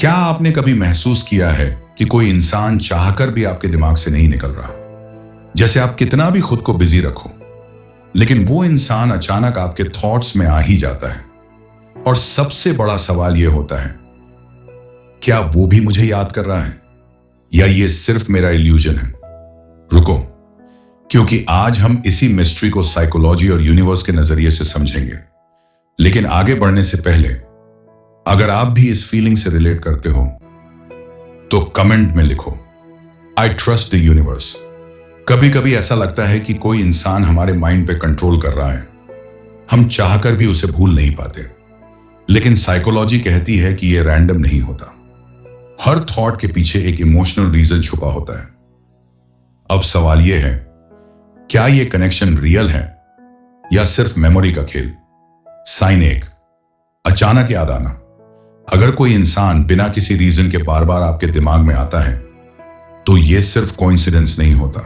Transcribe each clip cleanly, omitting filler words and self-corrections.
क्या आपने कभी महसूस किया है कि कोई इंसान चाहकर भी आपके दिमाग से नहीं निकल रहा? जैसे आप कितना भी खुद को बिजी रखो, लेकिन वो इंसान अचानक आपके थॉट्स में आ ही जाता है। और सबसे बड़ा सवाल यह होता है, क्या वो भी मुझे याद कर रहा है या ये सिर्फ मेरा इल्यूजन है? रुको, क्योंकि आज हम इसी मिस्ट्री को साइकोलॉजी और यूनिवर्स के नजरिए से समझेंगे। लेकिन आगे बढ़ने से पहले, अगर आप भी इस फीलिंग से रिलेट करते हो तो कमेंट में लिखो, आई ट्रस्ट द यूनिवर्स। कभी कभी ऐसा लगता है कि कोई इंसान हमारे माइंड पे कंट्रोल कर रहा है, हम चाहकर भी उसे भूल नहीं पाते। लेकिन साइकोलॉजी कहती है कि यह रैंडम नहीं होता। हर थॉट के पीछे एक इमोशनल रीजन छुपा होता है। अब सवाल यह है, क्या यह कनेक्शन रियल है या सिर्फ मेमोरी का खेल? साइन एक, अचानक याद आना। अगर कोई इंसान बिना किसी रीजन के बार बार आपके दिमाग में आता है तो यह सिर्फ कोइंसिडेंस नहीं होता।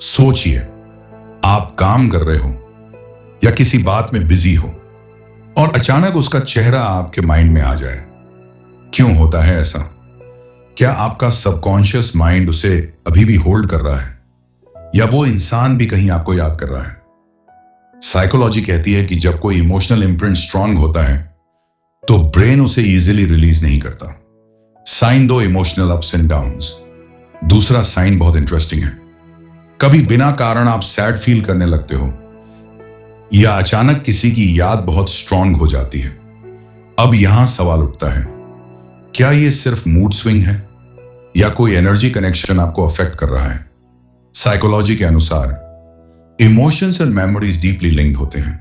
सोचिए, आप काम कर रहे हो या किसी बात में बिजी हो और अचानक उसका चेहरा आपके माइंड में आ जाए। क्यों होता है ऐसा? क्या आपका सबकॉन्शियस माइंड उसे अभी भी होल्ड कर रहा है या वो इंसान भी कहीं आपको याद कर रहा है? साइकोलॉजी कहती है कि जब कोई इमोशनल इंप्रिंट स्ट्रांग होता है तो ब्रेन उसे इजीली रिलीज नहीं करता। साइन दो, इमोशनल अप्स एंड डाउन्स। दूसरा साइन बहुत इंटरेस्टिंग है। कभी बिना कारण आप सैड फील करने लगते हो या अचानक किसी की याद बहुत स्ट्रांग हो जाती है। अब यहां सवाल उठता है, क्या यह सिर्फ मूड स्विंग है या कोई एनर्जी कनेक्शन आपको अफेक्ट कर रहा है? साइकोलॉजी के अनुसार emotions and memories deeply linked होते हैं,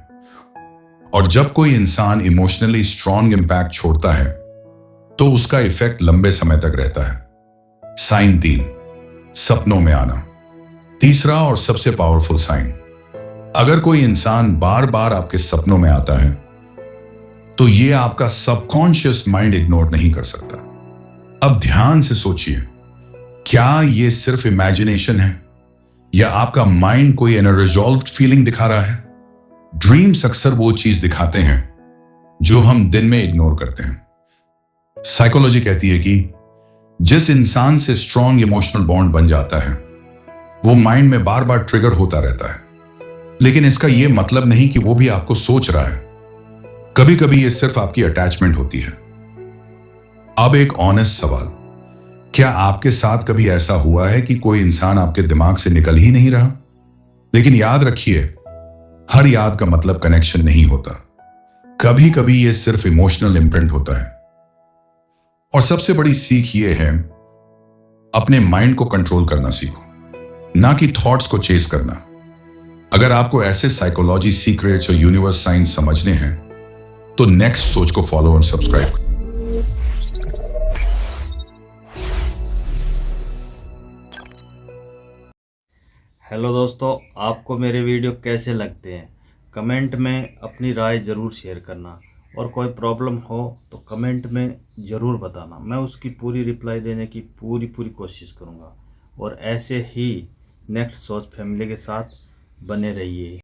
और जब कोई इंसान इमोशनली स्ट्रांग इंपैक्ट छोड़ता है तो उसका इफेक्ट लंबे समय तक रहता है। साइन तीन, सपनों में आना। तीसरा और सबसे पावरफुल साइन, अगर कोई इंसान बार बार आपके सपनों में आता है तो यह आपका सबकॉन्शियस माइंड इग्नोर नहीं कर सकता। अब ध्यान से सोचिए, क्या यह सिर्फ इमेजिनेशन है या आपका माइंड कोई अनरिजॉल्व्ड फीलिंग दिखा रहा है? ड्रीम्स अक्सर वो चीज दिखाते हैं जो हम दिन में इग्नोर करते हैं। साइकोलॉजी कहती है कि जिस इंसान से स्ट्रॉन्ग इमोशनल बॉन्ड बन जाता है वो माइंड में बार बार ट्रिगर होता रहता है, लेकिन इसका यह मतलब नहीं कि वो भी आपको सोच रहा है। कभी कभी यह सिर्फ आपकी अटैचमेंट होती है। अब एक ऑनेस्ट सवाल, क्या आपके साथ कभी ऐसा हुआ है कि कोई इंसान आपके दिमाग से निकल ही नहीं रहा? लेकिन याद रखिए, हर याद का मतलब कनेक्शन नहीं होता। कभी कभी यह सिर्फ इमोशनल इंप्रिंट होता है। और सबसे बड़ी सीख यह है, अपने माइंड को कंट्रोल करना सीखो, ना कि थॉट्स को चेस करना। अगर आपको ऐसे साइकोलॉजी सीक्रेट्स और यूनिवर्स साइंस समझने हैं तो नेक्स्ट सोच को फॉलो और सब्सक्राइब करें। हेलो दोस्तों, आपको मेरे वीडियो कैसे लगते हैं? कमेंट में अपनी राय ज़रूर शेयर करना, और कोई प्रॉब्लम हो तो कमेंट में ज़रूर बताना। मैं उसकी पूरी रिप्लाई देने की पूरी कोशिश करूँगा। और ऐसे ही नेक्स्ट सोच फैमिली के साथ बने रहिए।